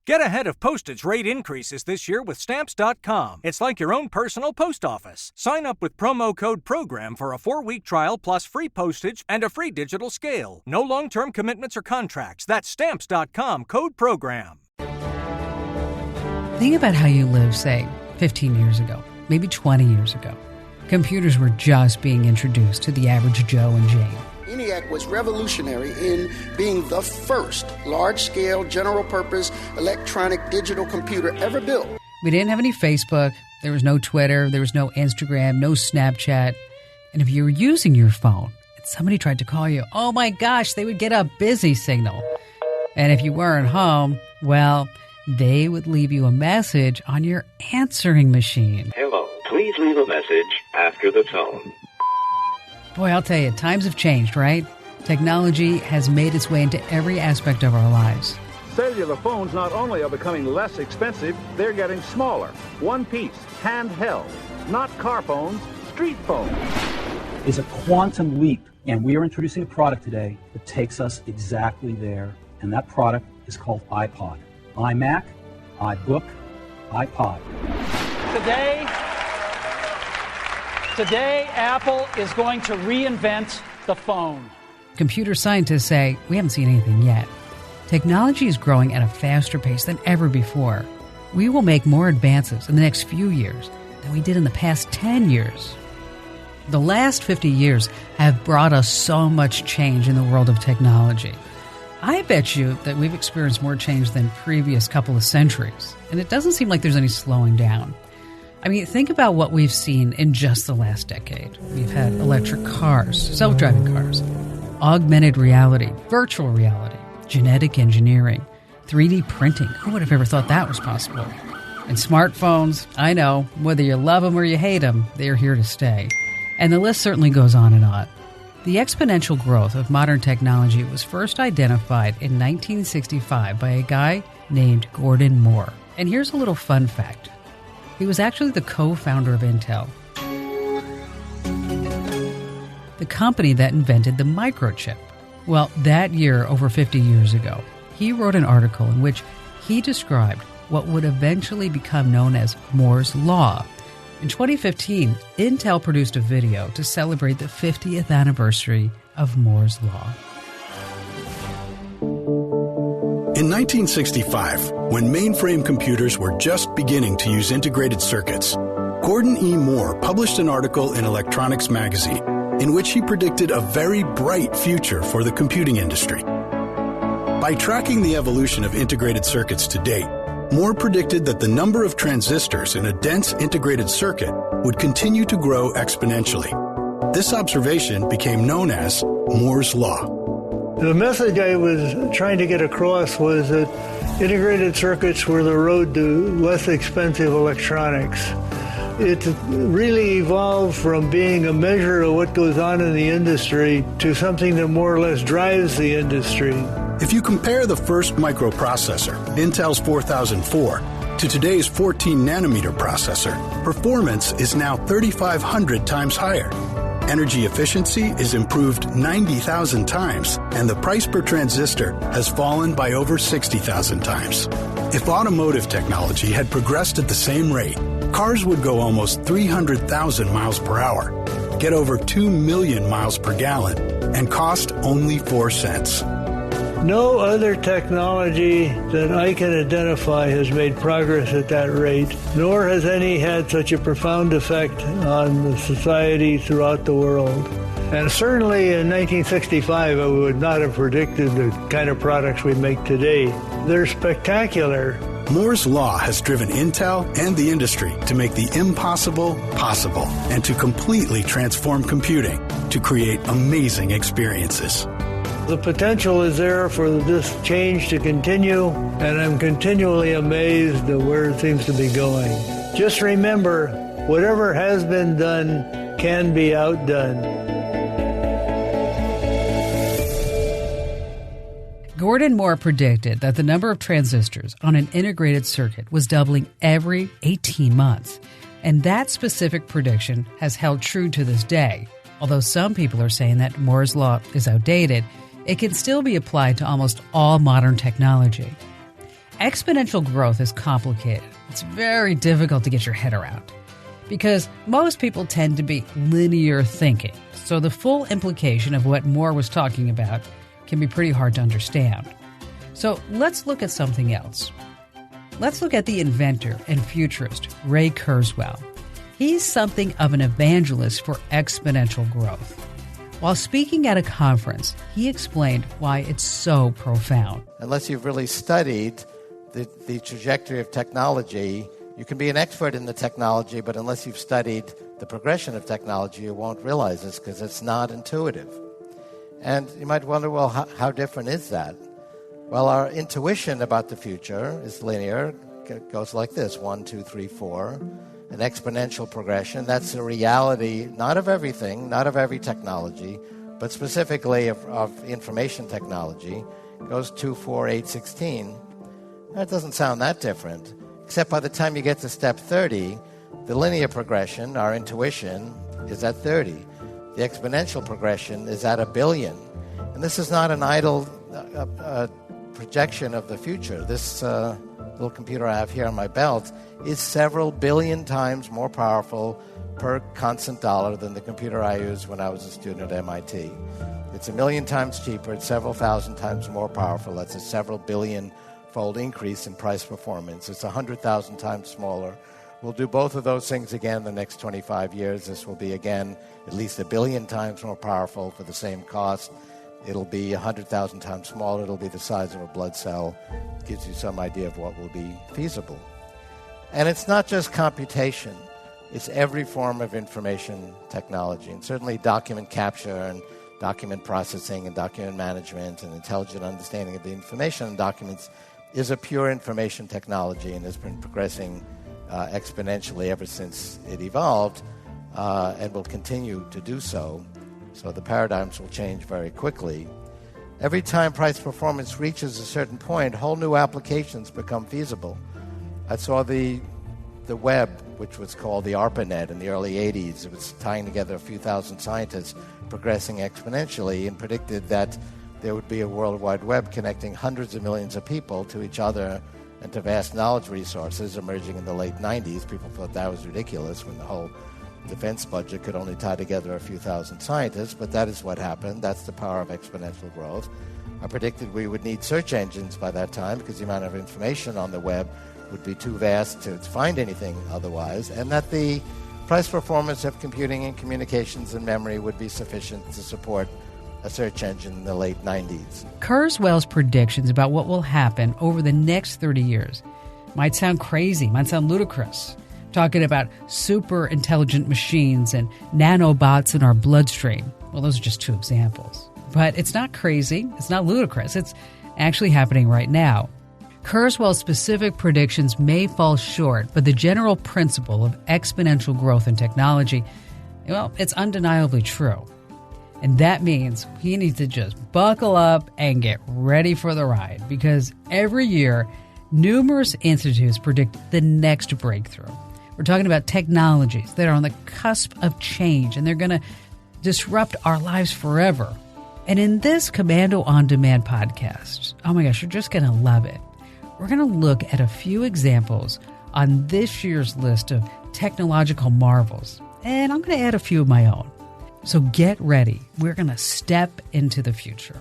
Get ahead of postage rate increases this year with Stamps.com. It's like your own personal post office. Sign up with promo code PROGRAM for a 4-week trial plus free postage and a free digital scale. No long-term commitments or contracts. That's Stamps.com, code PROGRAM. Think about how you lived, say, 15 years ago, maybe 20 years ago. Computers were just being introduced to the average Joe and Jane. ENIAC was revolutionary in being the first large-scale, general-purpose electronic digital computer ever built. We didn't have any Facebook, there was no Twitter, there was no Instagram, no Snapchat. And if you were using your phone and somebody tried to call you, oh my gosh, they would get a busy signal. And if you weren't home, well, they would leave you a message on your answering machine. Hello, please leave a message after the tone. Boy, I'll tell you, times have changed, right? Technology has made its way into every aspect of our lives. Cellular phones not only are becoming less expensive, they're getting smaller. One piece, handheld. Not car phones, street phones. It's a quantum leap, and we are introducing a product today that takes us exactly there. And that product is called iPod. iMac, iBook, iPod. Today, Apple is going to reinvent the phone. Computer scientists say we haven't seen anything yet. Technology is growing at a faster pace than ever before. We will make more advances in the next few years than we did in the past 10 years. The last 50 years have brought us so much change in the world of technology. I bet you that we've experienced more change than previous couple of centuries, and it doesn't seem like there's any slowing down. I mean, think about what we've seen in just the last decade. We've had electric cars, self-driving cars, augmented reality, virtual reality, genetic engineering, 3D printing. Who would have ever thought that was possible? And smartphones, I know, whether you love them or you hate them, they're here to stay. And the list certainly goes on and on. The exponential growth of modern technology was first identified in 1965 by a guy named Gordon Moore. And here's a little fun fact. He was actually the co-founder of Intel, the company that invented the microchip. Well, that year, over 50 years ago, he wrote an article in which he described what would eventually become known as Moore's Law. In 2015, Intel produced a video to celebrate the 50th anniversary of Moore's Law. In 1965, when mainframe computers were just beginning to use integrated circuits, Gordon E. Moore published an article in Electronics magazine in which he predicted a very bright future for the computing industry. By tracking the evolution of integrated circuits to date, Moore predicted that the number of transistors in a dense integrated circuit would continue to grow exponentially. This observation became known as Moore's Law. The message I was trying to get across was that integrated circuits were the road to less expensive electronics. It really evolved from being a measure of what goes on in the industry to something that more or less drives the industry. If you compare the first microprocessor, Intel's 4004, to today's 14-nanometer processor, performance is now 3,500 times higher. Energy efficiency is improved 90,000 times, and the price per transistor has fallen by over 60,000 times. If automotive technology had progressed at the same rate, cars would go almost 300,000 miles per hour, get over 2 million miles per gallon, and cost only 4 cents. No other technology that I can identify has made progress at that rate, nor has any had such a profound effect on the society throughout the world. And certainly in 1965, I would not have predicted the kind of products we make today. They're spectacular. Moore's Law has driven Intel and the industry to make the impossible possible and to completely transform computing to create amazing experiences. The potential is there for this change to continue, and I'm continually amazed at where it seems to be going. Just remember, whatever has been done can be outdone. Gordon Moore predicted that the number of transistors on an integrated circuit was doubling every 18 months. And that specific prediction has held true to this day. Although some people are saying that Moore's Law is outdated, it can still be applied to almost all modern technology. Exponential growth is complicated. It's very difficult to get your head around because most people tend to be linear thinking. So the full implication of what Moore was talking about can be pretty hard to understand. So let's look at something else. Let's look at the inventor and futurist, Ray Kurzweil. He's something of an evangelist for exponential growth. While speaking at a conference, he explained why it's so profound. Unless you've really studied the trajectory of technology, you can be an expert in the technology, but unless you've studied the progression of technology, you won't realize this because it's not intuitive. And you might wonder, well, how different is that? Well, our intuition about the future is linear. It goes like this, 1, 2, 3, 4. An exponential progression. That's the reality, not of everything, not of every technology, but specifically of information technology. It goes 2, 4, 8, 16. That doesn't sound that different, except by the time you get to step 30, the linear progression, our intuition, is at 30. The exponential progression is at 1 billion. And this is not an idle projection of the future. This little computer I have here on my belt is several billion times more powerful per constant dollar than the computer I used when I was a student at MIT. It's 1 million times cheaper. It's several thousand times more powerful. That's a several billion-fold increase in price performance. It's 100,000 times smaller. We'll do both of those things again in the next 25 years. This will be, again, at least 1 billion times more powerful for the same cost. It'll be 100,000 times smaller. It'll be the size of a blood cell. It gives you some idea of what will be feasible. And it's not just computation. It's every form of information technology, and certainly document capture and document processing and document management and intelligent understanding of the information in documents is a pure information technology and has been progressing exponentially ever since it evolved and will continue to do so. So the paradigms will change very quickly. Every time price performance reaches a certain point, whole new applications become feasible. I saw the web, which was called the ARPANET in the early 80s. It was tying together a few thousand scientists progressing exponentially and predicted that there would be a World Wide Web connecting hundreds of millions of people to each other and to vast knowledge resources emerging in the late 90s. People thought that was ridiculous when the whole defense budget could only tie together a few thousand scientists, but that is what happened. That's the power of exponential growth. I predicted we would need search engines by that time because the amount of information on the web would be too vast to find anything otherwise, and that the price performance of computing and communications and memory would be sufficient to support a search engine in the late 90s. Kurzweil's predictions about what will happen over the next 30 years might sound crazy, might sound ludicrous. Talking about super intelligent machines and nanobots in our bloodstream. Well, those are just two examples. But it's not crazy. It's not ludicrous. It's actually happening right now. Kurzweil's specific predictions may fall short, but the general principle of exponential growth in technology, well, it's undeniably true. And that means we need to just buckle up and get ready for the ride, because every year, numerous institutes predict the next breakthrough. We're talking about technologies that are on the cusp of change, and they're going to disrupt our lives forever. And in this Komando On Demand podcast, oh my gosh, you're just going to love it. We're going to look at a few examples on this year's list of technological marvels, and I'm going to add a few of my own. So get ready. We're going to step into the future.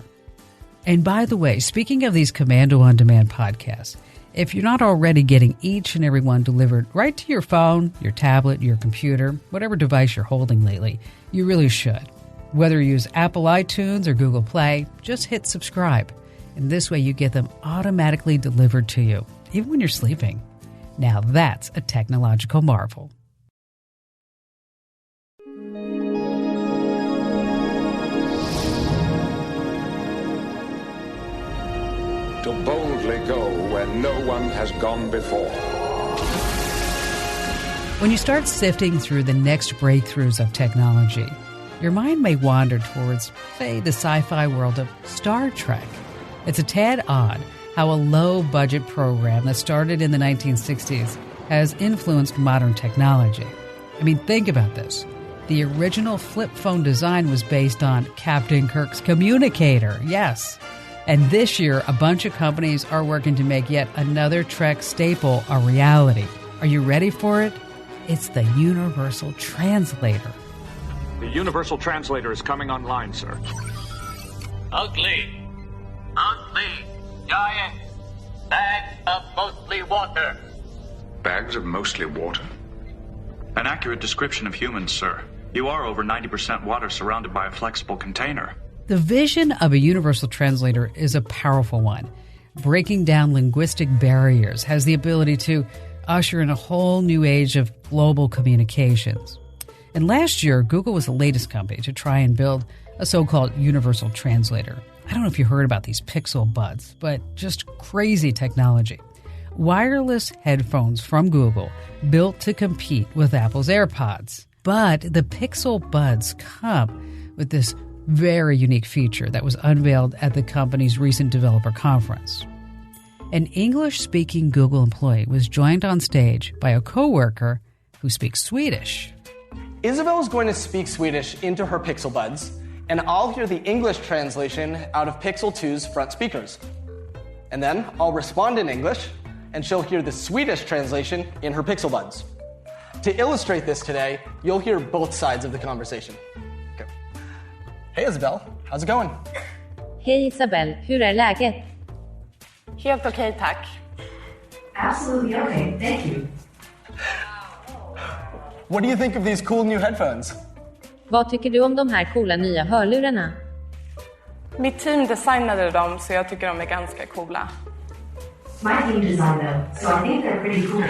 And by the way, speaking of these Komando On Demand podcasts, if you're not already getting each and every one delivered right to your phone, your tablet, your computer, whatever device you're holding lately, you really should. Whether you use Apple iTunes or Google Play, just hit subscribe. And this way you get them automatically delivered to you, even when you're sleeping. Now that's a technological marvel. To boldly go where no one has gone before. When you start sifting through the next breakthroughs of technology, your mind may wander towards, say, the sci-fi world of Star Trek. It's a tad odd how a low-budget program that started in the 1960s has influenced modern technology. I mean, think about this. The original flip phone design was based on Captain Kirk's communicator, yes. And this year, a bunch of companies are working to make yet another Trek staple a reality. Are you ready for it? It's the Universal Translator. The Universal Translator is coming online, sir. Ugly, giant bags of mostly water. Bags of mostly water? An accurate description of humans, sir. You are over 90% water surrounded by a flexible container. The vision of a universal translator is a powerful one. Breaking down linguistic barriers has the ability to usher in a whole new age of global communications. And last year, Google was the latest company to try and build a so-called universal translator. I don't know if you heard about these Pixel Buds, but just crazy technology. Wireless headphones from Google built to compete with Apple's AirPods. But the Pixel Buds come with this very unique feature that was unveiled at the company's recent developer conference. An English-speaking Google employee was joined on stage by a coworker who speaks Swedish. Isabel is going to speak Swedish into her Pixel Buds, and I'll hear the English translation out of Pixel 2's front speakers. And then I'll respond in English, and she'll hear the Swedish translation in her Pixel Buds. To illustrate this today, you'll hear both sides of the conversation. Okay. Hey Isabel, how's it going? Hej Isabel, hur är läget? Helt okej, tack. Absolutely okay, thank you. What do you think of these cool new headphones? Vad tycker du om de här coola nya hörlurarna? Mitt team designade dem, så jag tycker de är ganska coola. My team designed them, so I think they're pretty cool.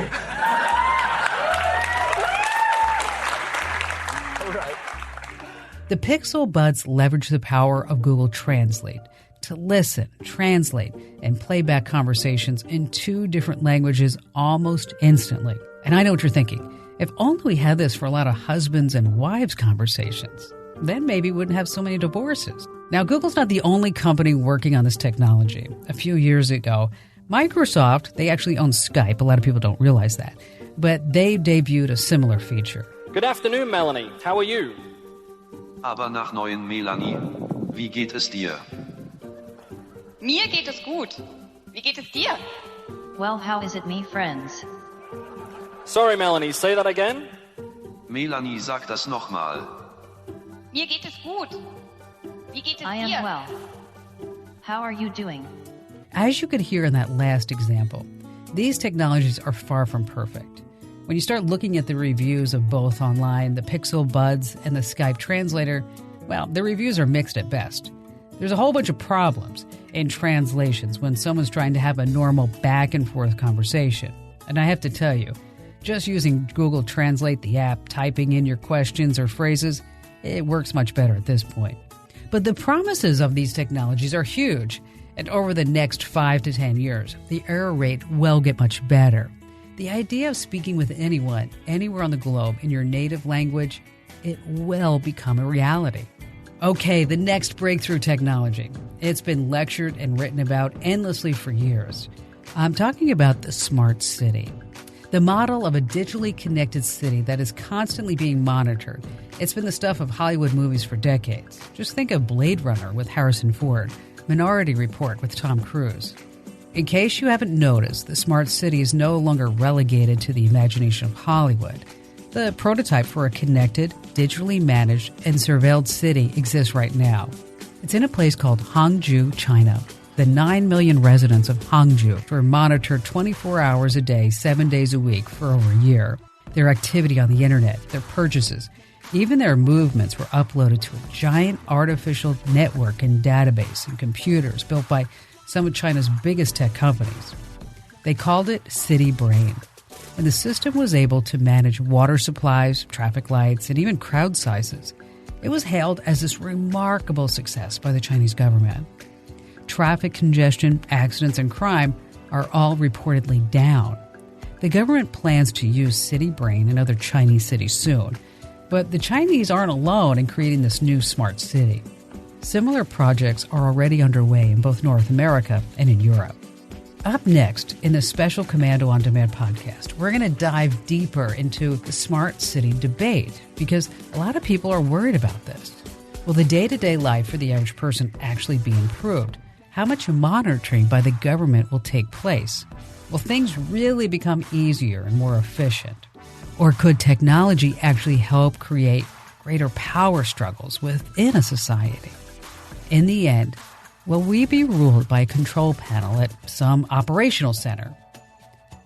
The Pixel Buds leverage the power of Google Translate to listen, translate, and play back conversations in 2 different languages almost instantly. And I know what you're thinking. If only we had this for a lot of husbands and wives conversations, then maybe we wouldn't have so many divorces. Now, Google's not the only company working on this technology. A few years ago, Microsoft, they actually own Skype. A lot of people don't realize that. But they debuted a similar feature. Good afternoon, Melanie. How are you? Aber nach neuen Melanie. Wie geht es dir? Mir geht es gut. Wie geht es dir? Well, how is it, me friends? Sorry, Melanie, say that again? Melanie, sag das nochmal. Mir geht es gut. Wie geht es I dir? am well. How are you doing? As you could hear in that last example, these technologies are far from perfect. When you start looking at the reviews of both online, the Pixel Buds and the Skype translator, well, the reviews are mixed at best. There's a whole bunch of problems in translations when someone's trying to have a normal back-and-forth conversation. And I have to tell you, just using Google Translate, the app, typing in your questions or phrases, it works much better at this point. But the promises of these technologies are huge, and over the next 5 to 10 years, the error rate will get much better. The idea of speaking with anyone, anywhere on the globe, in your native language, it will become a reality. Okay, the next breakthrough technology. It's been lectured and written about endlessly for years. I'm talking about the smart city. The model of a digitally connected city that is constantly being monitored. It's been the stuff of Hollywood movies for decades. Just think of Blade Runner with Harrison Ford, Minority Report with Tom Cruise. In case you haven't noticed, the smart city is no longer relegated to the imagination of Hollywood. The prototype for a connected, digitally managed, and surveilled city exists right now. It's in a place called Hangzhou, China. The 9 million residents of Hangzhou were monitored 24 hours a day, 7 days a week for over a year. Their activity on the internet, their purchases, even their movements were uploaded to a giant artificial network and database and computers built by some of China's biggest tech companies. They called it City Brain, and the system was able to manage water supplies, traffic lights, and even crowd sizes. It was hailed as this remarkable success by the Chinese government. Traffic congestion, accidents, and crime are all reportedly down. The government plans to use City Brain in other Chinese cities soon, but the Chinese aren't alone in creating this new smart city. Similar projects are already underway in both North America and in Europe. Up next, in the special Komando On Demand podcast, we're going to dive deeper into the smart city debate because a lot of people are worried about this. Will the day-to-day life for the average person actually be improved? how much monitoring by the government will take place? Will things really become easier and more efficient? Or could technology actually help create greater power struggles within a society? In the end, will we be ruled by a control panel at some operational center?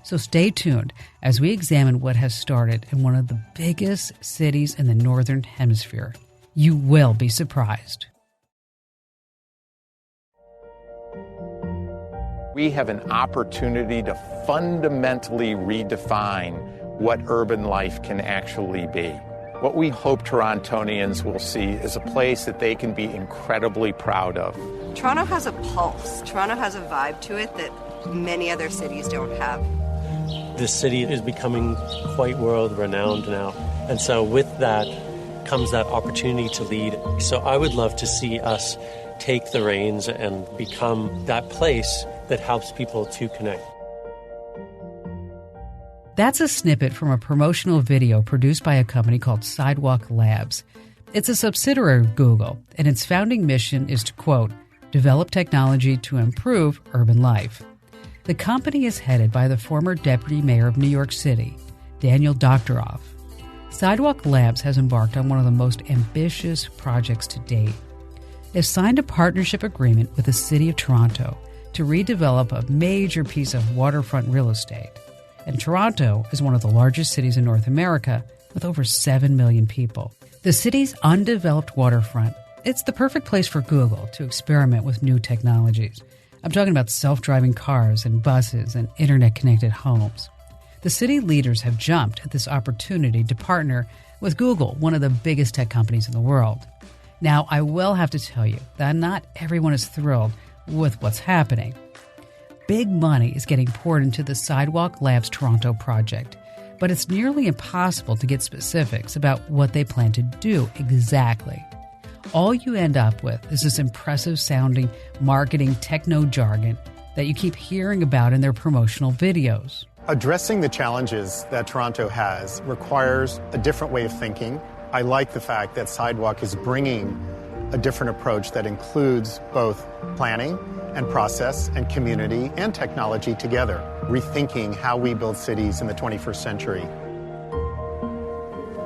So stay tuned as we examine what has started in one of the biggest cities in the Northern Hemisphere. You will be surprised. We have an opportunity to fundamentally redefine what urban life can actually be. What we hope Torontonians will see is a place that they can be incredibly proud of. Toronto has a pulse. Toronto has a vibe to it that many other cities don't have. This city is becoming quite world-renowned now. And so with that comes that opportunity to lead. So I would love to see us take the reins and become that place that helps people to connect. That's a snippet from a promotional video produced by a company called Sidewalk Labs. It's a subsidiary of Google, and its founding mission is to, quote, develop technology to improve urban life. The company is headed by the former deputy mayor of New York City, Daniel Doctoroff. Sidewalk Labs has embarked on one of the most ambitious projects to date. They've signed a partnership agreement with the City of Toronto to redevelop a major piece of waterfront real estate. And Toronto is one of the largest cities in North America with over 7 million people. The city's undeveloped waterfront, it's the perfect place for Google to experiment with new technologies. I'm talking about self-driving cars and buses and internet-connected homes. The city leaders have jumped at this opportunity to partner with Google, one of the biggest tech companies in the world. Now, I will have to tell you that not everyone is thrilled with what's happening. Big money is getting poured into the Sidewalk Labs Toronto project, but it's nearly impossible to get specifics about what they plan to do exactly. All you end up with is this impressive-sounding marketing techno jargon that you keep hearing about in their promotional videos. Addressing the challenges that Toronto has requires a different way of thinking. I like the fact that Sidewalk is bringing a different approach that includes both planning and process and community and technology together, rethinking how we build cities in the 21st century.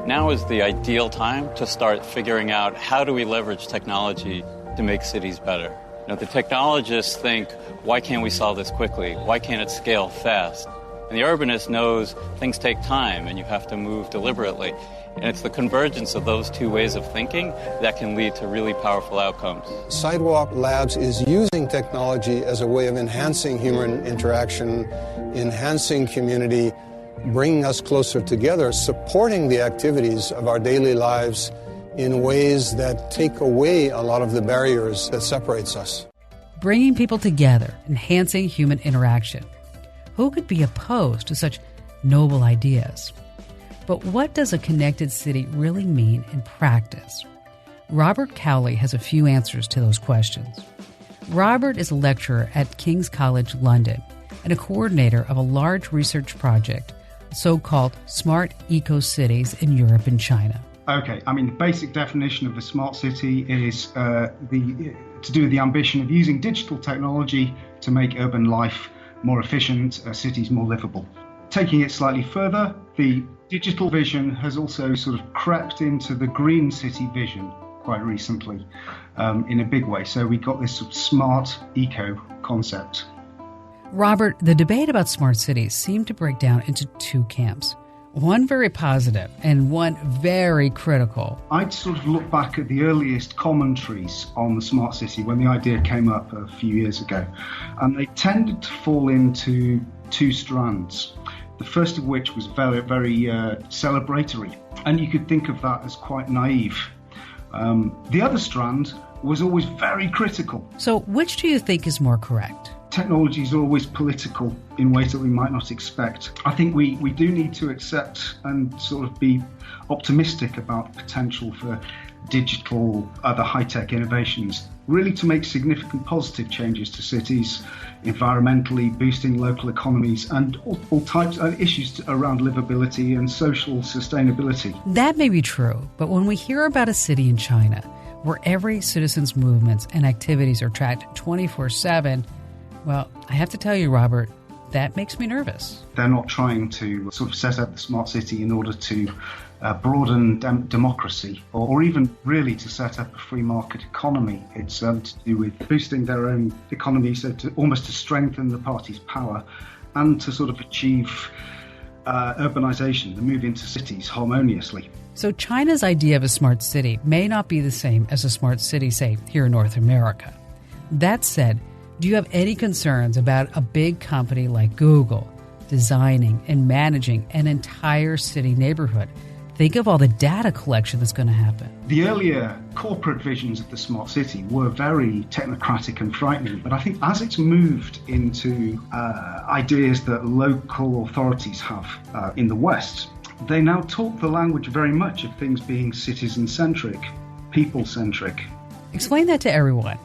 Now is the ideal time to start figuring out how do we leverage technology to make cities better. You know, the technologists think, why can't we solve this quickly? Why can't it scale fast? And the urbanist knows things take time and you have to move deliberately. And it's the convergence of those two ways of thinking that can lead to really powerful outcomes. Sidewalk Labs is using technology as a way of enhancing human interaction, enhancing community, bringing us closer together, supporting the activities of our daily lives in ways that take away a lot of the barriers that separates us. Bringing people together, enhancing human interaction. Who could be opposed to such noble ideas? But what does a connected city really mean in practice? Robert Cowley has a few answers to those questions. Robert is a lecturer at King's College London and a coordinator of a large research project, so-called smart eco-cities in Europe and China. Okay, I mean, the basic definition of a smart city is to do with the ambition of using digital technology to make urban life more efficient, cities more livable. Taking it slightly further, the digital vision has also sort of crept into the green city vision quite recently in a big way. So we got this sort of smart eco concept. Robert, the debate about smart cities seemed to break down into two camps. One very positive and one very critical. I'd sort of look back at the earliest commentaries on the smart city when the idea came up a few years ago, and they tended to fall into two strands. The first of which was very, very celebratory, and you could think of that as quite naive. The other strand was always very critical. So which do you think is more correct? Technology is always political in ways that we might not expect. I think we do need to accept and sort of be optimistic about the potential for digital, other high-tech innovations, really to make significant positive changes to cities, environmentally boosting local economies, and all types of issues around livability and social sustainability. That may be true, but when we hear about a city in China where every citizen's movements and activities are tracked 24/7, well, I have to tell you, Robert, that makes me nervous. They're not trying to sort of set up the smart city in order to broaden democracy or even really to set up a free market economy. It's to do with boosting their own economy, so almost to strengthen the party's power and to sort of achieve urbanization, the move into cities harmoniously. So China's idea of a smart city may not be the same as a smart city, say, here in North America. That said, do you have any concerns about a big company like Google designing and managing an entire city neighborhood? Think of all the data collection that's going to happen. The earlier corporate visions of the smart city were very technocratic and frightening, but I think as it's moved into ideas that local authorities have in the West, they now talk the language very much of things being citizen-centric, people-centric. Explain that to everyone.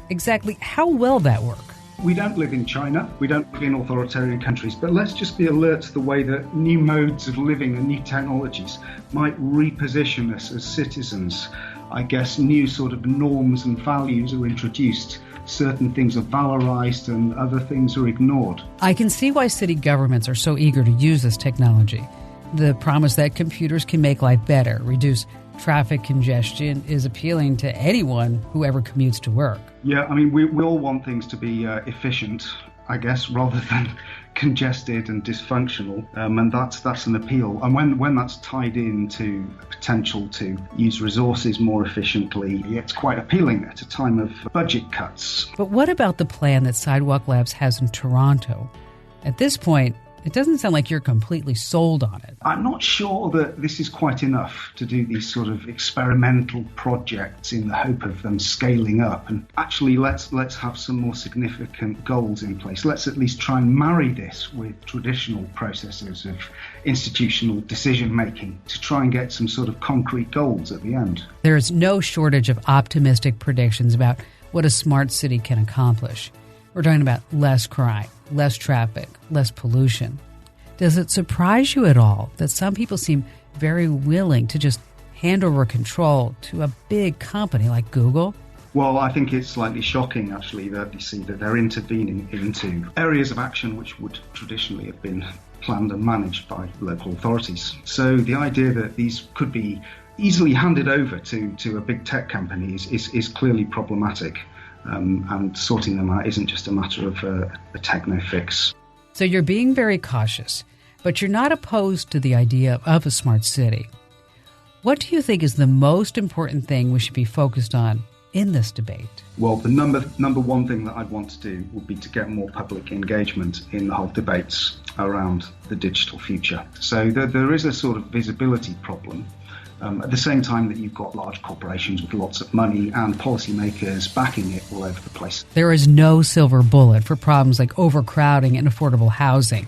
Exactly how will that work? We don't live in China, we don't live in authoritarian countries, but let's just be alert to the way that new modes of living and new technologies might reposition us as citizens. I guess new sort of norms and values are introduced. Certain things are valorized and other things are ignored. I can see why city governments are so eager to use this technology. The promise that computers can make life better, reduce traffic congestion is appealing to anyone who ever commutes to work. Yeah, I mean, we all want things to be efficient, I guess, rather than congested and dysfunctional, and that's an appeal. And when that's tied into a potential to use resources more efficiently, it's quite appealing at a time of budget cuts. But what about the plan that Sidewalk Labs has in Toronto? At this point, it doesn't sound like you're completely sold on it. I'm not sure that this is quite enough to do these sort of experimental projects in the hope of them scaling up. And actually, let's have some more significant goals in place. Let's at least try and marry this with traditional processes of institutional decision-making to try and get some sort of concrete goals at the end. There is no shortage of optimistic predictions about what a smart city can accomplish. We're talking about less crime, less traffic, less pollution. Does it surprise you at all that some people seem very willing to just hand over control to a big company like Google? Well, I think it's slightly shocking, actually, that you see that they're intervening into areas of action which would traditionally have been planned and managed by local authorities. So the idea that these could be easily handed over to a big tech company is clearly problematic. And sorting them out isn't just a matter of a techno fix. So you're being very cautious, but you're not opposed to the idea of a smart city. What do you think is the most important thing we should be focused on in this debate? Well, the number one thing that I'd want to do would be to get more public engagement in the whole debates around the digital future. So there is a sort of visibility problem. At the same time that you've got large corporations with lots of money and policymakers backing it all over the place. There is no silver bullet for problems like overcrowding and affordable housing.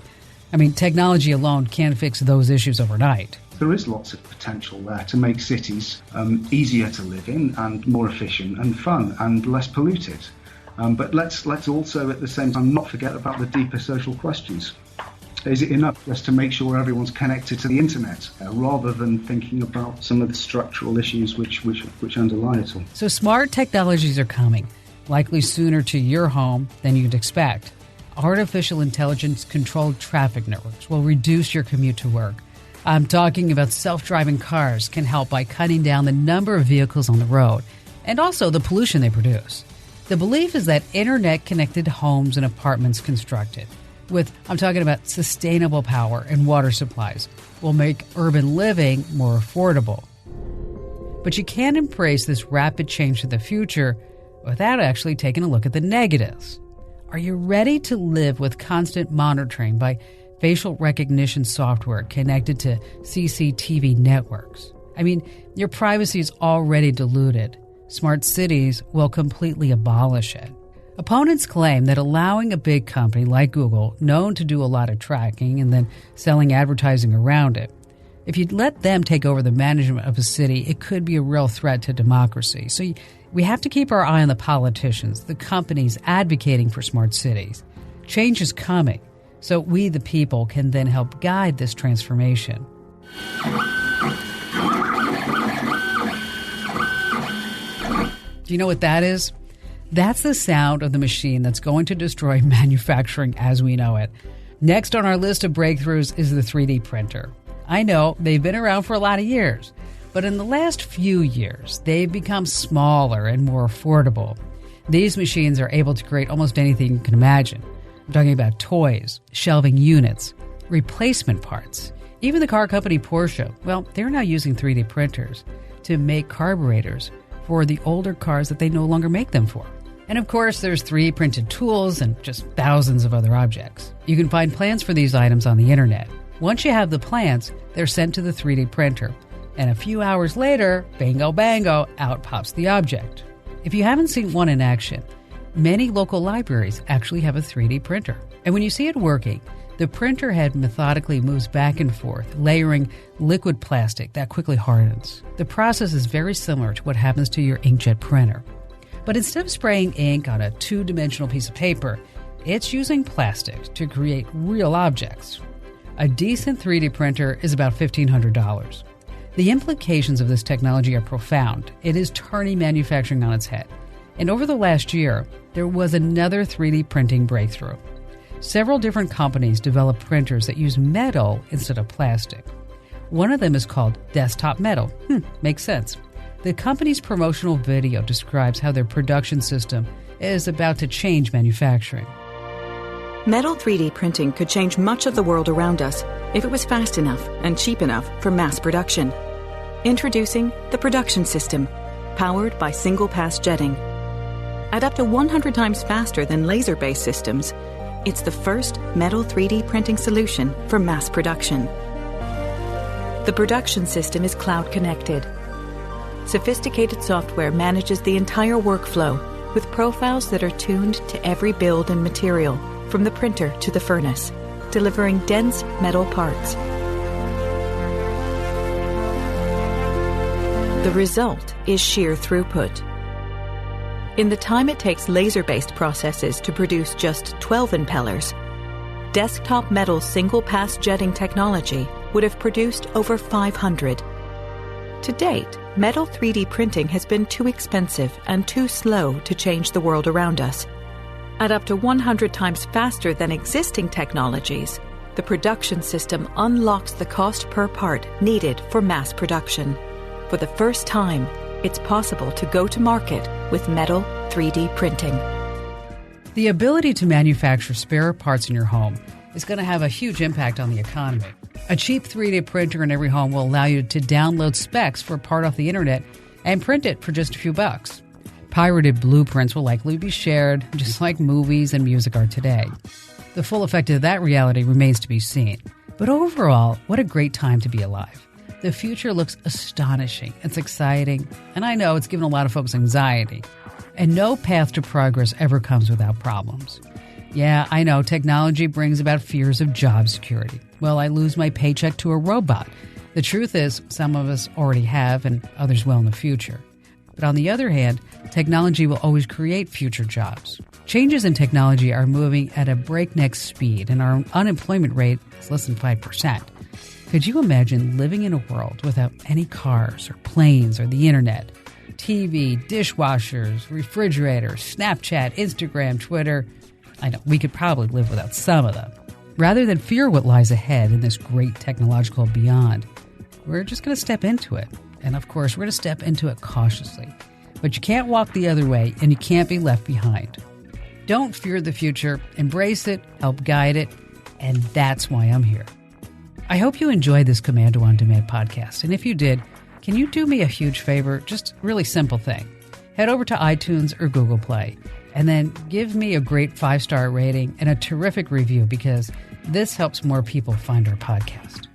I mean, technology alone can't fix those issues overnight. There is lots of potential there to make cities easier to live in and more efficient and fun and less polluted. But let's also at the same time not forget about the deeper social questions. Is it enough just to make sure everyone's connected to the internet rather than thinking about some of the structural issues which underlie it all? So smart technologies are coming, likely sooner to your home than you'd expect. Artificial intelligence-controlled traffic networks will reduce your commute to work. I'm talking about self-driving cars can help by cutting down the number of vehicles on the road and also the pollution they produce. The belief is that internet-connected homes and apartments constructed I'm talking about sustainable power and water supplies, will make urban living more affordable. But you can't embrace this rapid change to the future without actually taking a look at the negatives. Are you ready to live with constant monitoring by facial recognition software connected to CCTV networks? I mean, your privacy is already diluted. Smart cities will completely abolish it. Opponents claim that allowing a big company like Google, known to do a lot of tracking and then selling advertising around it, if you'd let them take over the management of a city, it could be a real threat to democracy. So we have to keep our eye on the politicians, the companies advocating for smart cities. Change is coming, so we, the people, can then help guide this transformation. Do you know what that is? That's the sound of the machine that's going to destroy manufacturing as we know it. Next on our list of breakthroughs is the 3D printer. I know they've been around for a lot of years, but in the last few years, they've become smaller and more affordable. These machines are able to create almost anything you can imagine. I'm talking about toys, shelving units, replacement parts. Even the car company Porsche, well, they're now using 3D printers to make carburetors for the older cars that they no longer make them for. And of course, there's 3D printed tools and just thousands of other objects. You can find plans for these items on the internet. Once you have the plans, they're sent to the 3D printer. And a few hours later, bingo bango, out pops the object. If you haven't seen one in action, many local libraries actually have a 3D printer. And when you see it working, the printer head methodically moves back and forth, layering liquid plastic that quickly hardens. The process is very similar to what happens to your inkjet printer. But instead of spraying ink on a two-dimensional piece of paper, it's using plastic to create real objects. A decent 3D printer is about $1,500. The implications of this technology are profound. It is turning manufacturing on its head. And over the last year, there was another 3D printing breakthrough. Several different companies develop printers that use metal instead of plastic. One of them is called Desktop Metal. Makes sense. The company's promotional video describes how their production system is about to change manufacturing. Metal 3D printing could change much of the world around us if it was fast enough and cheap enough for mass production. Introducing the production system, powered by single-pass jetting. At up to 100 times faster than laser-based systems, it's the first metal 3D printing solution for mass production. The production system is cloud-connected. Sophisticated software manages the entire workflow with profiles that are tuned to every build and material, from the printer to the furnace, delivering dense metal parts. The result is sheer throughput. In the time it takes laser-based processes to produce just 12 impellers, Desktop Metal's single-pass jetting technology would have produced over 500. To date, metal 3D printing has been too expensive and too slow to change the world around us. At up to 100 times faster than existing technologies, the production system unlocks the cost per part needed for mass production. For the first time, it's possible to go to market with metal 3D printing. The ability to manufacture spare parts in your home is going to have a huge impact on the economy. A cheap 3D printer in every home will allow you to download specs for a part off the internet and print it for just a few bucks. Pirated blueprints will likely be shared, just like movies and music are today. The full effect of that reality remains to be seen. But overall, what a great time to be alive. The future looks astonishing. It's exciting. And I know it's given a lot of folks anxiety. And no path to progress ever comes without problems. Yeah, I know technology brings about fears of job security. Will I lose my paycheck to a robot? The truth is, some of us already have, and others will in the future. But on the other hand, technology will always create future jobs. Changes in technology are moving at a breakneck speed, and our unemployment rate is less than 5%. Could you imagine living in a world without any cars or planes or the internet? TV, dishwashers, refrigerators, Snapchat, Instagram, Twitter. I know, we could probably live without some of them. Rather than fear what lies ahead in this great technological beyond, we're just going to step into it. And of course, we're going to step into it cautiously. But you can't walk the other way, and you can't be left behind. Don't fear the future. Embrace it, help guide it, and that's why I'm here. I hope you enjoyed this Komando On Demand podcast. And if you did, can you do me a huge favor? Just a really simple thing. Head over to iTunes or Google Play, and then give me a great 5-star rating and a terrific review, because this helps more people find our podcast.